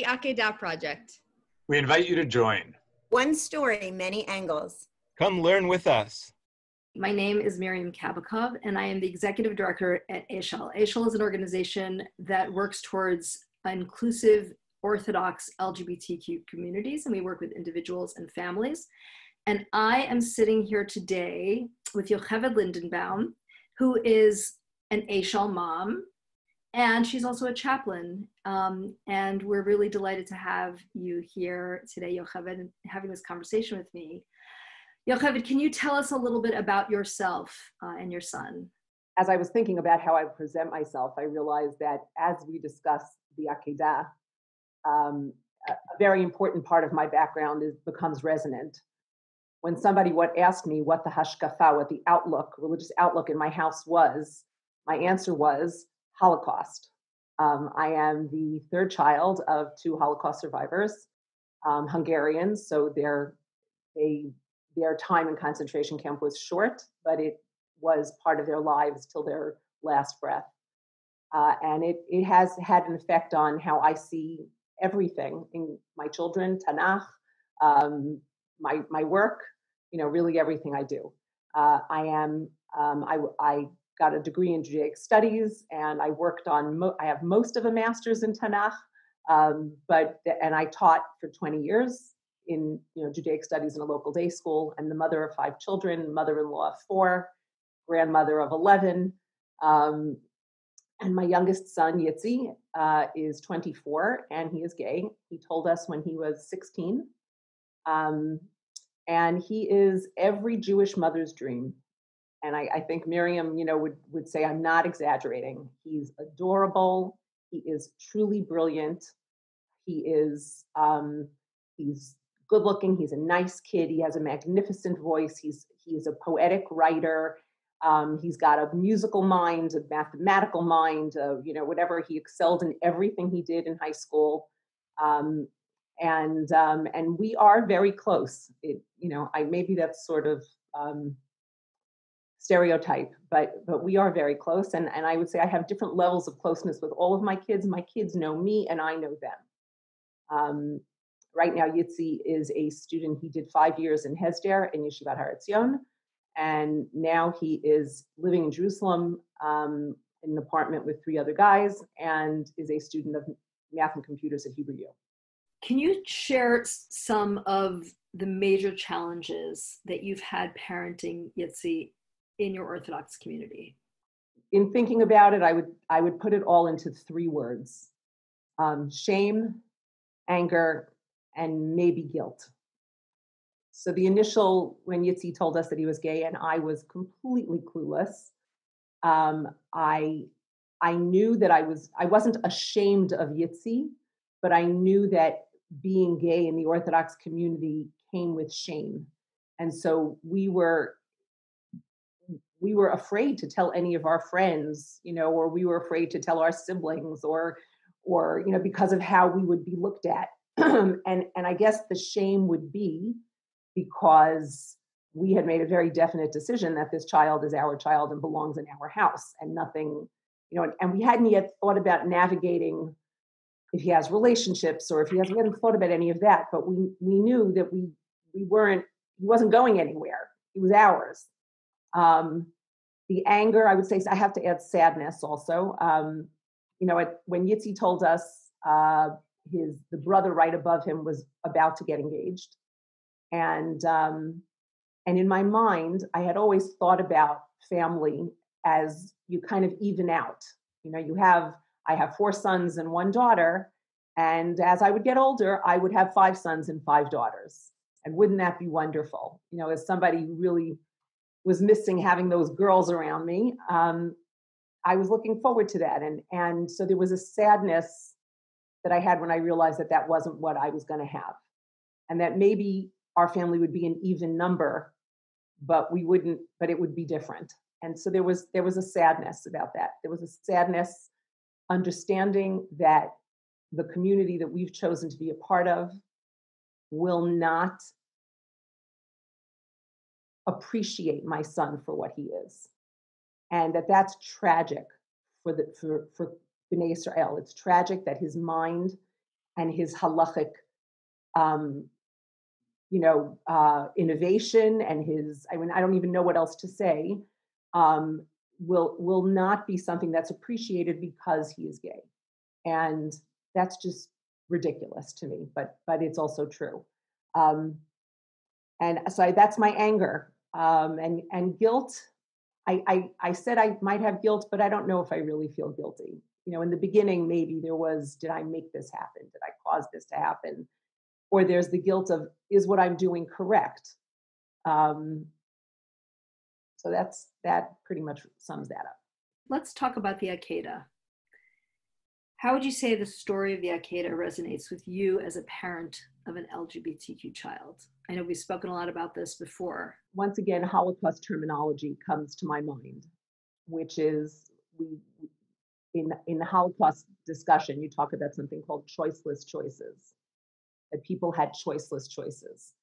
the Akedah Project. We invite you to join. One story, many angles. Come learn with us. My name is Miryam Kabakov, and I am the executive director at Eshel. Eshel is an organization that works towards inclusive Orthodox LGBTQ communities, and we work with individuals and families. And I am sitting here today with Yocheved Lindenbaum, who is an Eshel mom, and she's also a chaplain. And we're really delighted to have you here today, Yocheved, and having this conversation with me. Yocheved, can you tell us a little bit about yourself and your son? As I was thinking about how I present myself, I realized that as we discuss the Akedah, a very important part of my background becomes resonant. When somebody asked me what the hashkafa, what the outlook, religious outlook in my house was, my answer was Holocaust. I am the third child of two Holocaust survivors, Hungarians, so their time in concentration camp was short, but it was part of their lives till their last breath. And it has had an effect on how I see everything in my children, Tanakh, my work, really everything I do. I got a degree in Judaic studies, and I worked on, I have most of a master's in Tanakh, and I taught for 20 years in Judaic studies in a local day school. I'm the mother of 5 children, mother-in-law of 4, grandmother of 11, and my youngest son, Yitzi, is 24, and he is gay. He told us when he was 16. And he is every Jewish mother's dream. And I think Miryam, would say I'm not exaggerating. He's adorable. He is truly brilliant. He's good looking. He's a nice kid. He has a magnificent voice. He's a poetic writer. He's got a musical mind, a mathematical mind, whatever. He excelled in everything he did in high school. And we are very close. Maybe that's sort of stereotype, but we are very close. And I would say I have different levels of closeness with all of my kids. My kids know me and I know them. Right now, Yitzi is a student. He did 5 years in Hesder in Yeshivat Har Etzion. And now he is living in Jerusalem in an apartment with 3 other guys and is a student of math and computers at Hebrew U. Can you share some of the major challenges that you've had parenting Yitzi in your Orthodox community? In thinking about it, I would put it all into 3 words: shame, anger, and maybe guilt. So the initial, when Yitzi told us that he was gay and I was completely clueless, I knew that I wasn't ashamed of Yitzi, but I knew that being gay in the Orthodox community came with shame. And so we were afraid to tell any of our friends, or we were afraid to tell our siblings or because of how we would be looked at. And I guess the shame would be because we had made a very definite decision that this child is our child and belongs in our house, and nothing, and we hadn't yet thought about navigating if he has relationships or if we hadn't thought about any of that, but we knew that he wasn't going anywhere. He was ours. The anger, I would say, I have to add sadness also. When Yitzi told us the brother right above him was about to get engaged. And in my mind, I had always thought about family as you kind of even out. I have 4 sons and 1 daughter. And as I would get older, I would have 5 sons and 5 daughters. And wouldn't that be wonderful? As somebody who really was missing having those girls around me, I was looking forward to that. And so there was a sadness that I had when I realized that that wasn't what I was going to have. And that maybe our family would be an even number, but it would be different. And so there was a sadness about that. There was a sadness understanding that the community that we've chosen to be a part of will not appreciate my son for what he is. And that's tragic for B'nai Israel. It's tragic that his mind his halachic, innovation and his, I don't even know what else to say, will not be something that's appreciated because he is gay. And that's just ridiculous to me, but it's also true. And so that's my anger, and guilt. I said I might have guilt, but I don't know if I really feel guilty. In the beginning, maybe there was, did I make this happen? Did I cause this to happen? Or there's the guilt of, is what I'm doing correct? So that pretty much sums that up. Let's talk about the Akedah. How would you say the story of the Akedah resonates with you as a parent of an LGBTQ child? I know we've spoken a lot about this before. Once again, Holocaust terminology comes to my mind, which is in the Holocaust discussion, you talk about something called choiceless choices, that people had choiceless choices.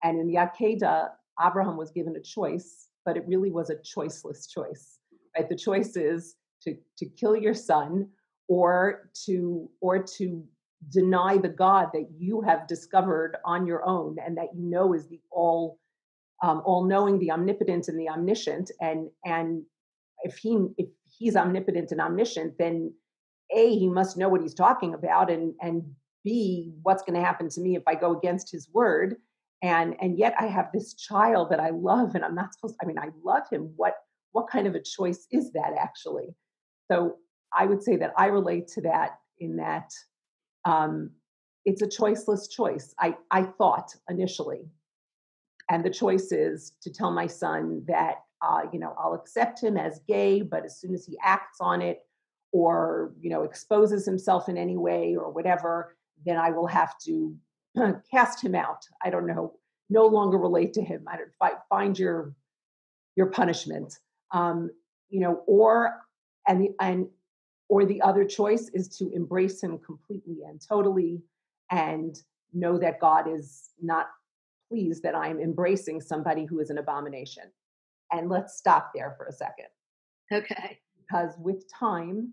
And in the Akedah, Abraham was given a choice, but it really was a choiceless choice, right? The choice is to kill your son or to deny the God that you have discovered on your own and that you know is the all-knowing, the omnipotent and the omniscient. And if he's omnipotent and omniscient, then A, he must know what he's talking about, and B, what's going to happen to me if I go against his word. And yet I have this child that I love, and I'm not supposed to, I love him. What kind of a choice is that actually? So I would say that I relate to that in that it's a choiceless choice. I thought initially, and the choice is to tell my son that, I'll accept him as gay, but as soon as he acts on it or, exposes himself in any way or whatever, then I will have to cast him out. I don't know, no longer relate to him. I don't find your punishment, or the other choice is to embrace him completely and totally and know that God is not pleased that I'm embracing somebody who is an abomination. And let's stop there for a second. Okay. Because with time,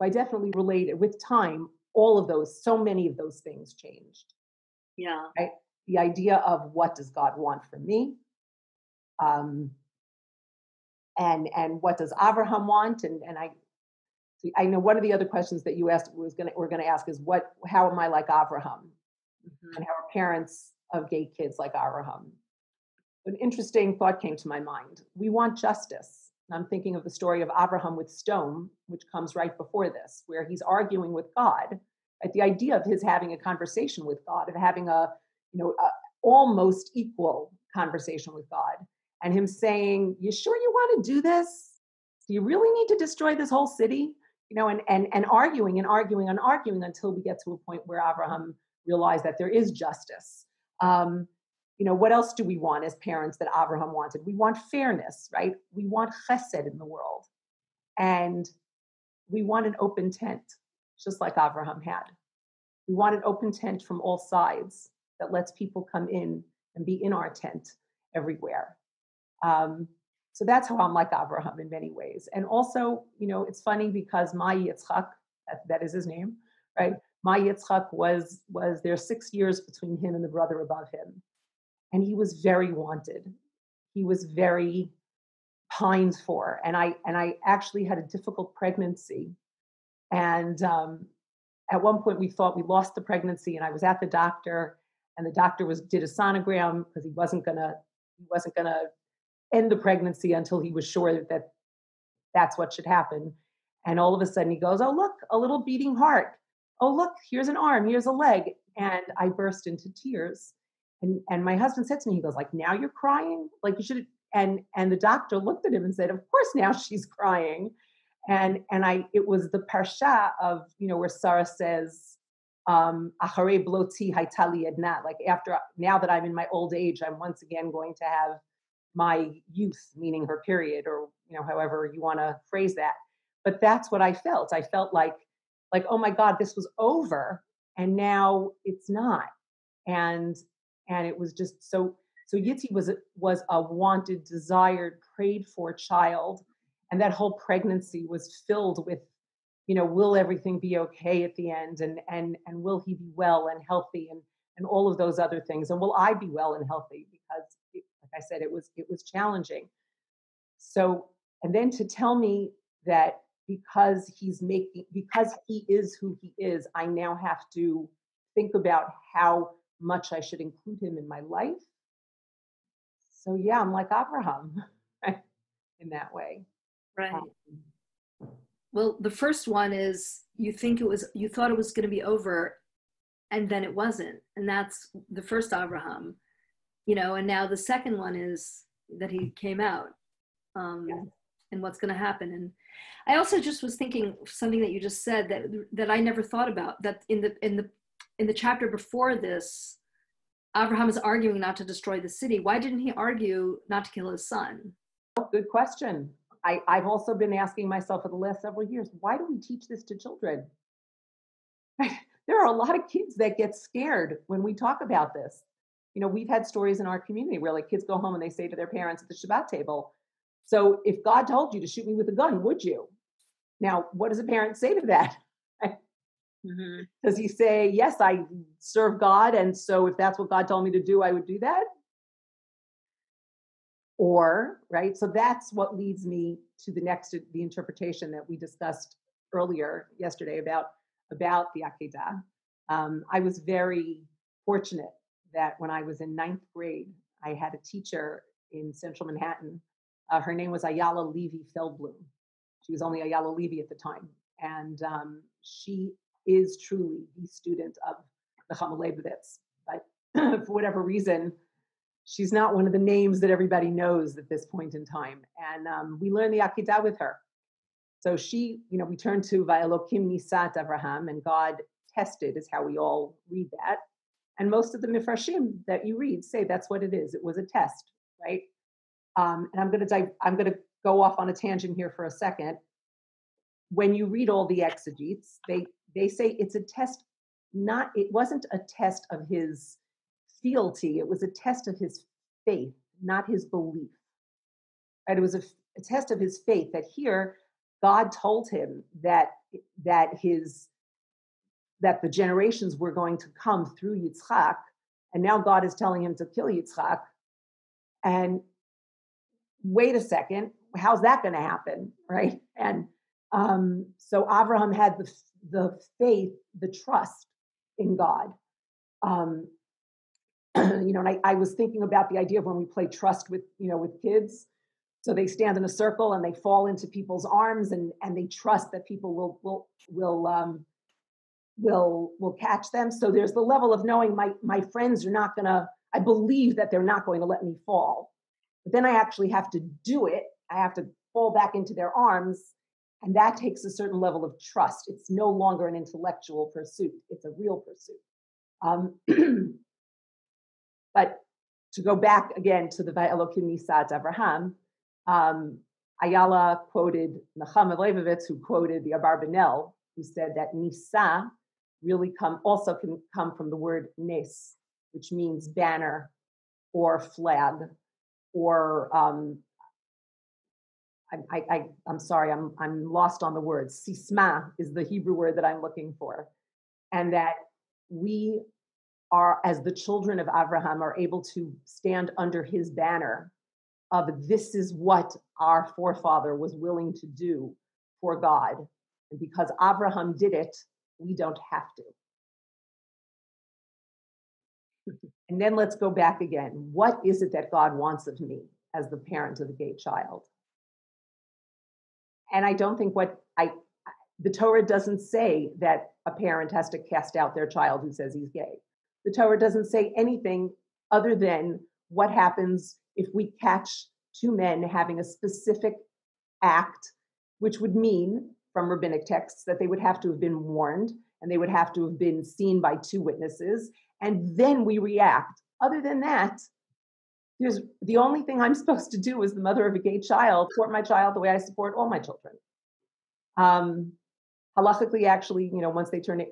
I definitely related, with time, all of those, so many of those things changed. Yeah. Right? The idea of what does God want from me? And what does Abraham want? And I know one of the other questions that you asked we're going to ask is how am I like Abraham? Mm-hmm. And how are parents of gay kids like Abraham? An interesting thought came to my mind. We want justice. And I'm thinking of the story of Abraham with stone, which comes right before this, where he's arguing with God. At the idea of his having a conversation with God, of having a almost equal conversation with God, and him saying, "You sure you want to do this? Do you really need to destroy this whole city?" And arguing and arguing and arguing until we get to a point where Abraham realized that there is justice. What else do we want as parents that Abraham wanted? We want fairness, right? We want chesed in the world. And we want an open tent, just like Abraham had. We want an open tent from all sides that lets people come in and be in our tent everywhere. So that's how I'm like Abraham in many ways. And also, it's funny because my Yitzchak, that is his name, right? My Yitzchak was there 6 years between him and the brother above him. And he was very wanted. He was very pined for. And I actually had a difficult pregnancy. And at one point we thought we lost the pregnancy, and I was at the doctor, and the doctor did a sonogram because he wasn't gonna end the pregnancy until he was sure that that's what should happen. And all of a sudden he goes, "Oh, look, a little beating heart. Oh, look, here's an arm, here's a leg." And I burst into tears. And my husband said to me, he goes, "Like, now you're crying? Like, you should." And the doctor looked at him and said, "Of course now she's crying." And it was the parsha of, where Sarah says, "Acharei bloti hayta li edna," like, after, now that I'm in my old age, I'm once again going to have my youth, meaning her period, or however you want to phrase that. But that's what I felt. I felt like, oh my God, this was over, and now it's not. And it was just so Yitzi was a wanted, desired, prayed for child, and that whole pregnancy was filled with will everything be okay at the end, and will he be well and healthy, and all of those other things, and will I be well and healthy, because like I said, it was challenging. So, and then to tell me that because he is who he is, I now have to think about how much I should include him in my life. So yeah, I'm like Abraham in that way. Right. Well, the first one is you thought it was going to be over, and then it wasn't. And that's the first Abraham, and now the second one is that he came out, and what's going to happen. And I also just was thinking something that you just said that I never thought about, that in the chapter before this, Abraham is arguing not to destroy the city. Why didn't he argue not to kill his son? Good question. I've also been asking myself for the last several years, why do we teach this to children? There are a lot of kids that get scared when we talk about this. We've had stories in our community where like kids go home and they say to their parents at the Shabbat table, so if God told you to shoot me with a gun, would you? Now, what does a parent say to that? Mm-hmm. Does he say, yes, I serve God, and so if that's what God told me to do, I would do that? Or, right, so that's what leads me to the interpretation that we discussed earlier yesterday about the Akedah. I was very fortunate that when I was in 9th grade, I had a teacher in central Manhattan. Her name was Ayala Levy Feldblum. She was only Ayala Levy at the time. And she is truly the student of the Chama Leibovitz. But for whatever reason, she's not one of the names that everybody knows at this point in time. And we learned the Akedah with her. So she, we turned to Va'elokim Nisat Avraham, and God tested is how we all read that. And most of the Mifrashim that you read say that's what it is. It was a test, right? And I'm going to go off on a tangent here for a second. When you read all the exegetes, they say it's a test. It wasn't a test of his fealty. It was a test of his faith, not his belief. Right? It was a test of his faith. That here, God told him that the generations were going to come through Yitzchak, and now God is telling him to kill Yitzchak. And wait a second, how's that going to happen, right? And so Abraham had the faith, the trust in God. And I was thinking about the idea of when we play trust with kids. So they stand in a circle and they fall into people's arms, and they trust that people will catch them. So there's the level of knowing my friends are not going to, I believe that they're not going to let me fall. But then I actually have to do it. I have to fall back into their arms. And that takes a certain level of trust. It's no longer an intellectual pursuit. It's a real pursuit. But to go back again to the Va'elokim Nisat Avraham, Ayala quoted Nechama Leibovitz, who quoted the Abarbanel, who said that Nisa really can come from the word Nes, which means banner or flag, or I'm sorry, I'm lost on the words. Sisma is the Hebrew word that I'm looking for. And that we are, as the children of Abraham, are able to stand under his banner of this is what our forefather was willing to do for God. And because Abraham did it, we don't have to. And then let's go back again. What is it that God wants of me as the parent of the gay child? And I don't think the Torah doesn't say that a parent has to cast out their child who says he's gay. The Torah doesn't say anything other than what happens if we catch two men having a specific act, which would mean, from rabbinic texts, that they would have to have been warned and they would have to have been seen by two witnesses, and then we react. Other than that, the only thing I'm supposed to do as the mother of a gay child, support my child the way I support all my children. Halachically, actually, once they turn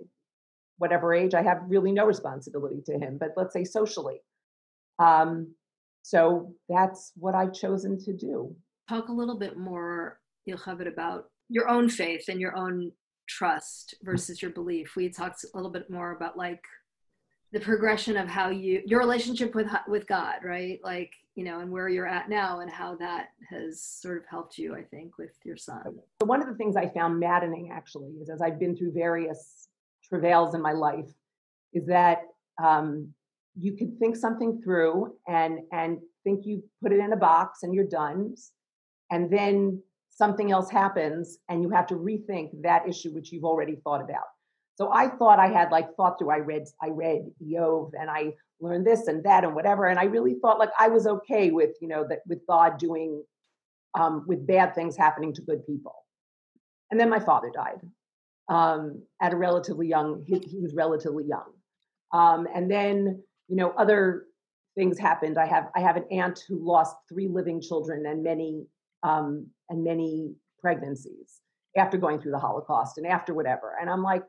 whatever age, I have really no responsibility to him, but let's say socially. So that's what I've chosen to do. Talk a little bit more, Yocheved, about your own faith and your own trust versus your belief. We talked a little bit more about like the progression of how your relationship with God, right? Like, you know, and where you're at now and how that has sort of helped you, I think, with your son. So one of the things I found maddening actually is, as I've been through various travails in my life, is that you could think something through and think you put it in a box and you're done. And then something else happens and you have to rethink that issue which you've already thought about. So I thought I had like thought through, I read Yocheved and I learned this and that and whatever. And I really thought like I was okay with, you know, that with God doing, with bad things happening to good people. And then my father died at a relatively young, he was relatively young. And then, you know, other things happened. I have an aunt who lost 3 living children and many pregnancies after going through the Holocaust and after whatever. And I'm like,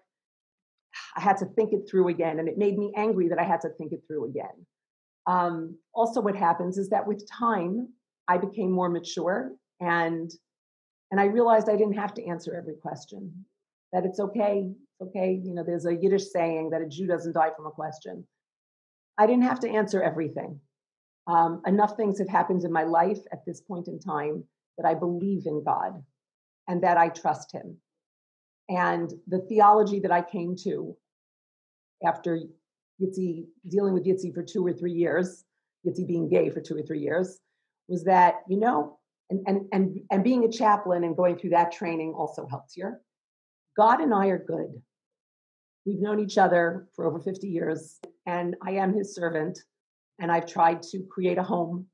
I had to think it through again. And it made me angry that I had to think it through again. Also what happens is that with time, I became more mature and I realized I didn't have to answer every question, that it's okay. Okay. You know, there's a Yiddish saying that a Jew doesn't die from a question. I didn't have to answer everything. Enough things have happened in my life at this point in time that I believe in God and that I trust him. And the theology that I came to after dealing with Yitzi for 2 or 3 years, Yitzi being gay for 2 or 3 years, was that, you know, and being a chaplain and going through that training also helps you. God and I are good. We've known each other for over 50 years, and I am his servant, and I've tried to create a home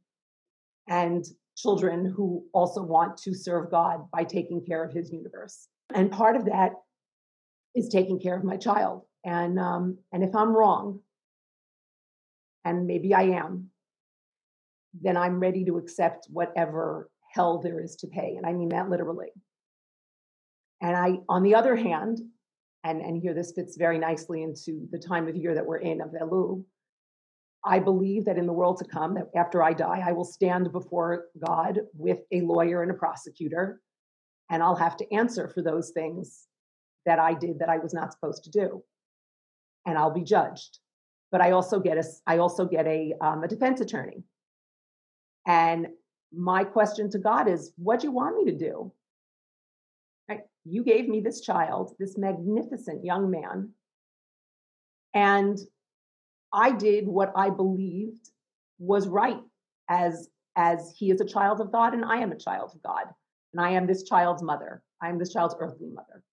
and children who also want to serve God by taking care of his universe. And part of that is taking care of my child. And if I'm wrong, and maybe I am, then I'm ready to accept whatever hell there is to pay. And I mean that literally. And on the other hand, and here this fits very nicely into the time of year that we're in of Elul, I believe that in the world to come, that after I die, I will stand before God with a lawyer and a prosecutor, and I'll have to answer for those things that I did that I was not supposed to do, and I'll be judged. But I also get a defense attorney, and my question to God is, what do you want me to do? Right? You gave me this child, this magnificent young man, and I did what I believed was right, as he is a child of God and I am a child of God, and I am this child's mother. I am this child's earthly mother.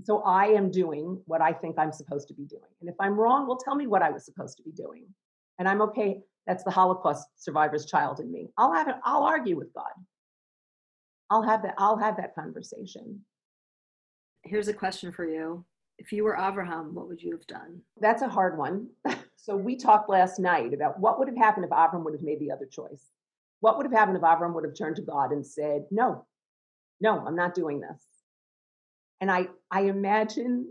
So I am doing what I think I'm supposed to be doing. And if I'm wrong, well, tell me what I was supposed to be doing. And I'm okay. That's the Holocaust survivor's child in me. I'll argue with God. I'll have that conversation. Here's a question for you. If you were Abraham, what would you have done? That's a hard one. So we talked last night about what would have happened if Abraham would have made the other choice. What would have happened if Abraham would have turned to God and said, no, I'm not doing this. And I imagine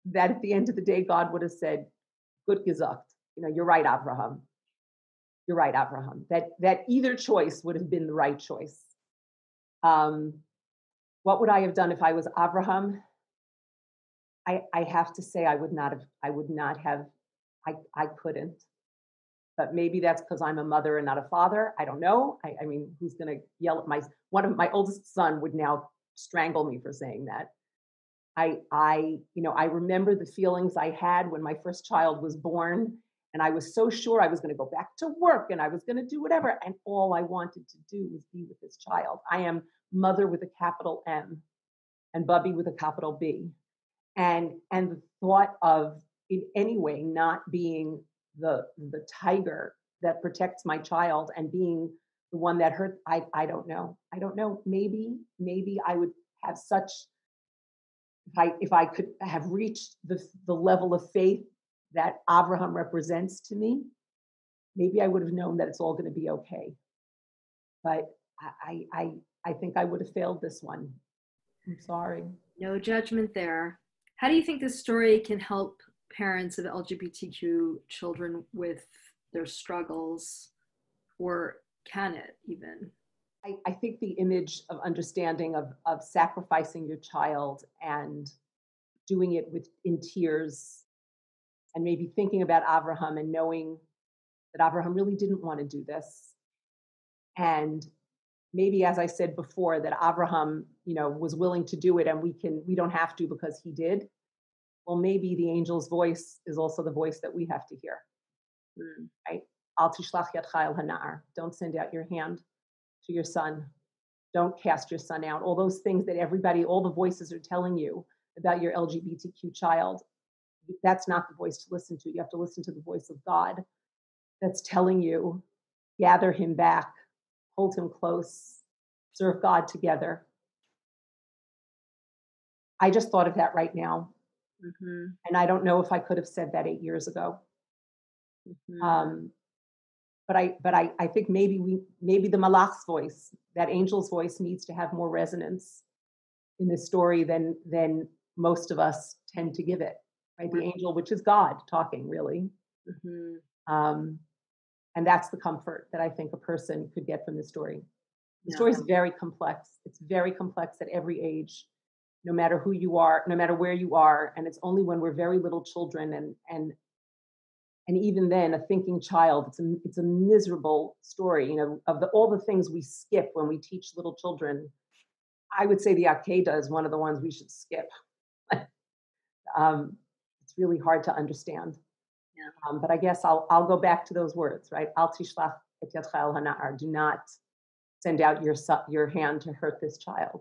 that at the end of the day, God would have said, gut gesagt. You know, you're right, Abraham. You're right, Abraham. That either choice would have been the right choice. What would I have done if I was Abraham? I have to say I couldn't. But maybe that's because I'm a mother and not a father. I don't know. I mean, who's going to yell at my oldest son would now strangle me for saying that. I remember the feelings I had when my first child was born, and I was so sure I was going to go back to work and I was going to do whatever. And all I wanted to do was be with this child. I am mother with a capital M and Bubby with a capital B. And the thought of in any way not being the tiger that protects my child and being the one that hurt, I don't know. Maybe I would have such, if I could have reached the level of faith that Abraham represents to me, maybe I would have known that it's all going to be okay. But I think I would have failed this one. I'm sorry. No judgment there. How do you think this story can help parents of LGBTQ children with their struggles, or can it even? I think the image of understanding of sacrificing your child and doing it in tears, and maybe thinking about Abraham and knowing that Abraham really didn't want to do this. And maybe, as I said before, that Abraham, was willing to do it, and we don't have to because he did. Well, maybe the angel's voice is also the voice that we have to hear, right? Al tishlach yadcha el hana'ar. Don't send out your hand to your son. Don't cast your son out. All those things that all the voices are telling you about your LGBTQ child, that's not the voice to listen to. You have to listen to the voice of God that's telling you, gather him back, hold him close, serve God together. I just thought of that right now. And I don't know if I could have said that 8 years ago. But I think maybe the malach's voice, that angel's voice, needs to have more resonance in this story than most of us tend to give it. Right, the angel, which is God talking, really. And that's the comfort that I think a person could get from this story. The story is very complex. It's very complex at every age, no matter who you are, no matter where you are. And it's only when we're very little children and even then, a thinking child, it's a miserable story, of all the things we skip when we teach little children. I would say the Akedah is one of the ones we should skip. It's really hard to understand. But I guess I'll go back to those words, right? Al tishlach et yadcha el hana'ar. Do not send out your hand to hurt this child.